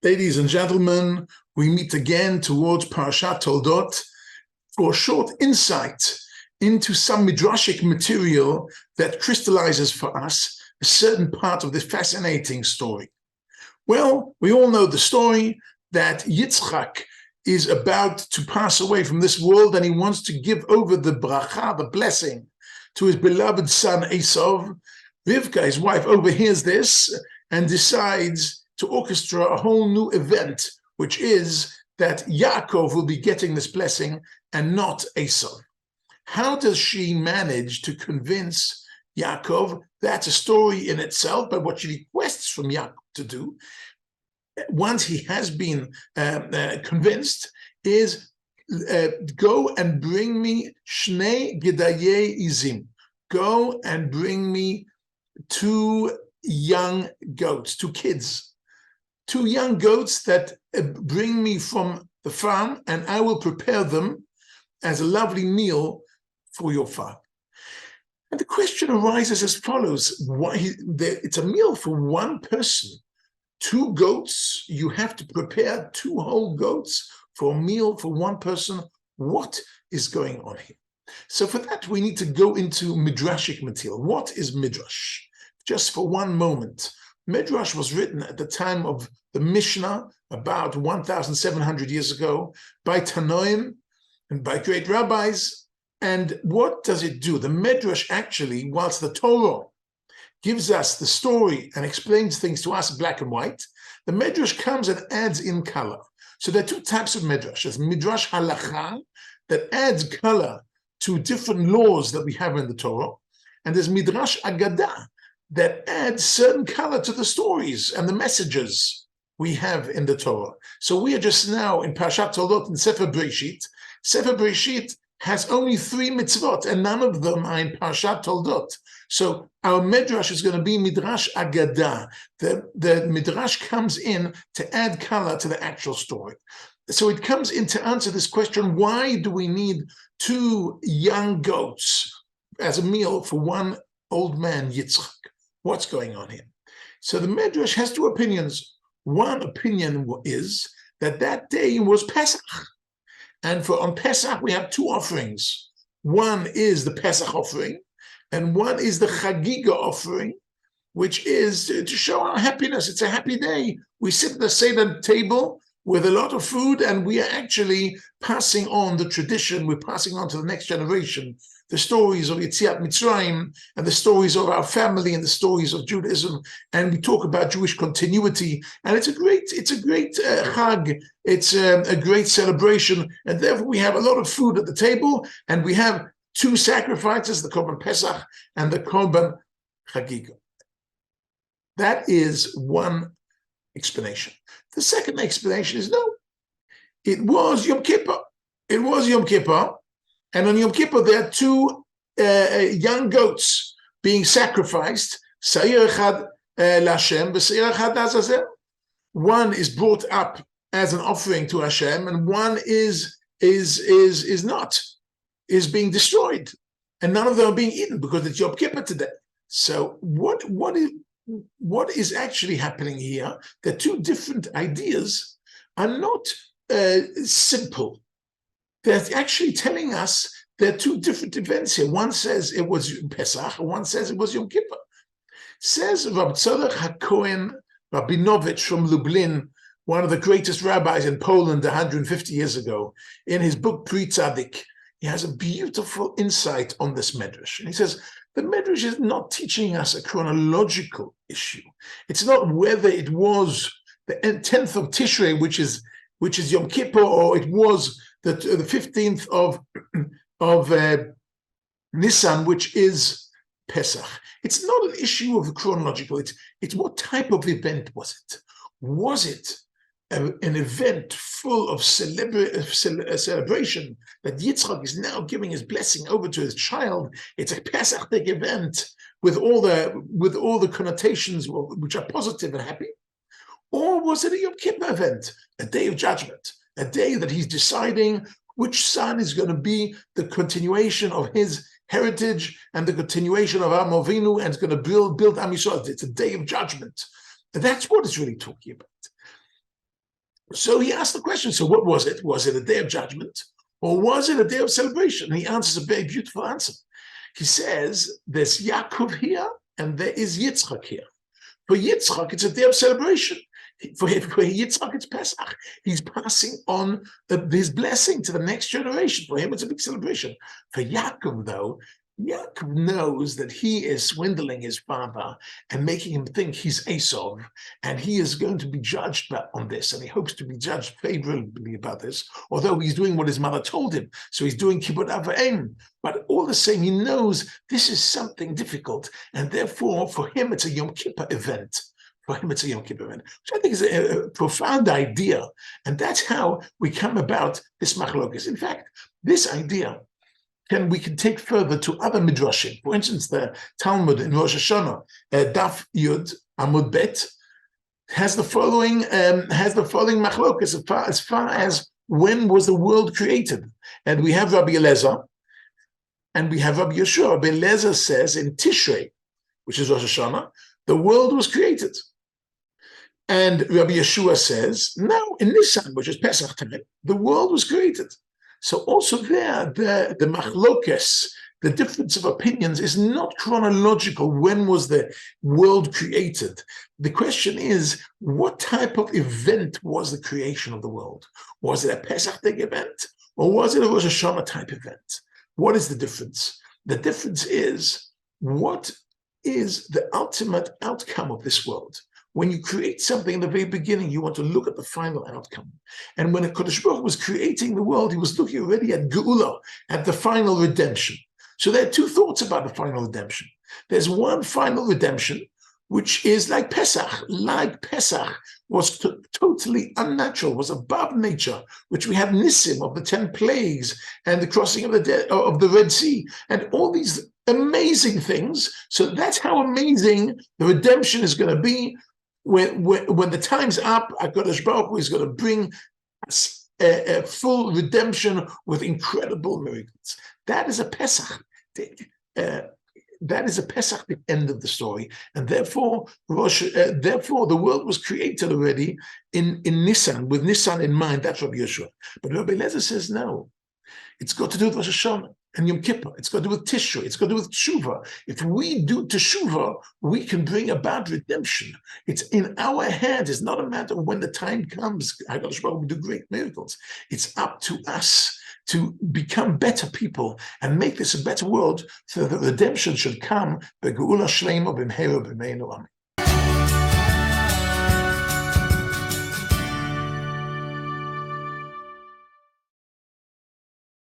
Ladies and gentlemen, we meet again towards Parasha Toldot for a short insight into some midrashic material that crystallizes for us a certain part of this fascinating story. Well, we all know the story that Yitzchak is about to pass away from this world, and he wants to give over the bracha, the blessing, to his beloved son Esav. Rivka, his wife, overhears this and decides to orchestrate a whole new event, which is that Yaakov will be getting this blessing and not Esav. How does she manage to convince Yaakov? That's a story in itself, but what she requests from Yaakov to do, once he has been convinced, is go and bring me Shnei Gedaye Izim. Go and bring me 2 young goats, 2 kids. 2 young goats that bring me from the farm, and I will prepare them as a lovely meal for your father. And the question arises as follows: it's a meal for one person. 2 goats, you have to prepare 2 whole goats for a meal for one person. What is going on here? So for that, we need to go into midrashic material. What is Midrash? Just for one moment. Midrash was written at the time of the Mishnah, about 1,700 years ago, by Tanoim and by great rabbis. And what does it do? The Midrash actually, whilst the Torah gives us the story and explains things to us black and white, the Midrash comes and adds in color. So there are 2 types of Midrash. There's Midrash Halacha, that adds color to different laws that we have in the Torah, and there's Midrash Agadah, that adds certain color to the stories and the messages we have in the Torah. So we are just now in Parashat Toldot in Sefer Breshit. Sefer Breshit has only 3 mitzvot, and none of them are in Parashat Toldot. So our Midrash is going to be Midrash Agadah. The Midrash comes in to add color to the actual story. So it comes in to answer this question: why do we need 2 young goats as a meal for one old man, Yitzchak? What's going on here? So the Midrash has 2 opinions. One opinion is that that day was Pesach. And on Pesach, we have 2 offerings. One is the Pesach offering, and one is the Chagiga offering, which is to show our happiness. It's a happy day. We sit at the Seder table with a lot of food, and we are actually passing on the tradition. We're passing on to the next generation the stories of Yetziat Mitzrayim and the stories of our family and the stories of Judaism, and we talk about Jewish continuity. And it's a great chag. It's a great celebration, and therefore we have a lot of food at the table, and we have 2 sacrifices: the Korban Pesach and the Korban Chagiga. That is one explanation. The second explanation is no, it was Yom Kippur. It was Yom Kippur, and on Yom Kippur there are 2 young goats being sacrificed. Seir echad l'Hashem, v'seir echad l'Azazel. One is brought up as an offering to Hashem, and one is not, is being destroyed, and none of them are being eaten because it's Yom Kippur today. So what is actually happening here? The 2 different ideas are not simple. They're actually telling us there are 2 different events here. One says it was Pesach, and one says it was Yom Kippur. Says Rabbi Tzadok HaKohen Rabinovich from Lublin, one of the greatest rabbis in Poland 150 years ago, in his book Pri Tzadik, he has a beautiful insight on this Midrash. And he says, the Midrash is not teaching us a chronological issue. It's not whether it was the 10th of Tishrei, which is Yom Kippur, or it was the 15th of Nisan, which is Pesach. It's not an issue of chronological. It's what type of event was it? Was it an event full of celebration that Yitzchak is now giving his blessing over to his child? It's a Pesach-like event with all the connotations which are positive and happy. Or was it a Yom Kippur event, a day of judgment, a day that he's deciding which son is going to be the continuation of his heritage and the continuation of Avraham Avinu, and it's going to build Am Yisrael. It's a day of judgment. And that's what it's really talking about. So he asked the question, so what was it? Was it a day of judgment or was it a day of celebration? And he answers a very beautiful answer. He says, there's Yaakov here and there is Yitzchak here. For Yitzchak, it's a day of celebration. For Yitzchak, it's Pesach. He's passing on his blessing to the next generation. For him, it's a big celebration. For Yaakov, though, Yaakov knows that he is swindling his father and making him think he's Esau, and he is going to be judged on this, and he hopes to be judged favorably about this, although he's doing what his mother told him. So he's doing kibbut av va'em. But all the same, he knows this is something difficult, and therefore, for him, it's a Yom Kippur event. For him, it's a Yom Kippur event, which I think is a profound idea, and that's how we come about this machlokes. In fact, this idea we can take further to other midrashim. For instance, the Talmud in Rosh Hashanah, Daf Yud Amud Bet, has the following machlokas as far as when was the world created. And we have Rabbi Eliezer and we have Rabbi Yeshua. Rabbi Eliezer says in Tishrei, which is Rosh Hashanah, the world was created. And Rabbi Yeshua says, no, in Nisan, which is Pesach time, the world was created. So also there, the machlokes, the difference of opinions is not chronological. When was the world created? The question is, what type of event was the creation of the world? Was it a Pesach event or was it a Rosh Hashanah type event? What is the difference? The difference is, what is the ultimate outcome of this world? When you create something in the very beginning, you want to look at the final outcome. And when HaKadosh Baruch Hu was creating the world, he was looking already at Geula, at the final redemption. So there are two thoughts about the final redemption. There's one final redemption, which is like Pesach. Like Pesach was totally unnatural, was above nature, which we have Nissim of the 10 plagues and the crossing of the Red Sea and all these amazing things. So that's how amazing the redemption is going to be. When the time's up, HaKadosh Baruch Hu is going to bring us a full redemption with incredible miracles. That is a Pesach. That is a Pesach, the end of the story, and therefore the world was created already in Nisan, with Nisan in mind. That's Rabbi Yeshua. But Rabbi Eliezer says no. It's got to do with Rosh Hashanah and Yom Kippur. It's got to do with Tishrei. It's got to do with Teshuvah. If we do Teshuvah, we can bring about redemption. It's in our hands. It's not a matter of when the time comes. HaKadosh Baruch Hu will do great miracles. It's up to us to become better people and make this a better world so that redemption should come. Be'geula shleima b'mheira b'meinu amen.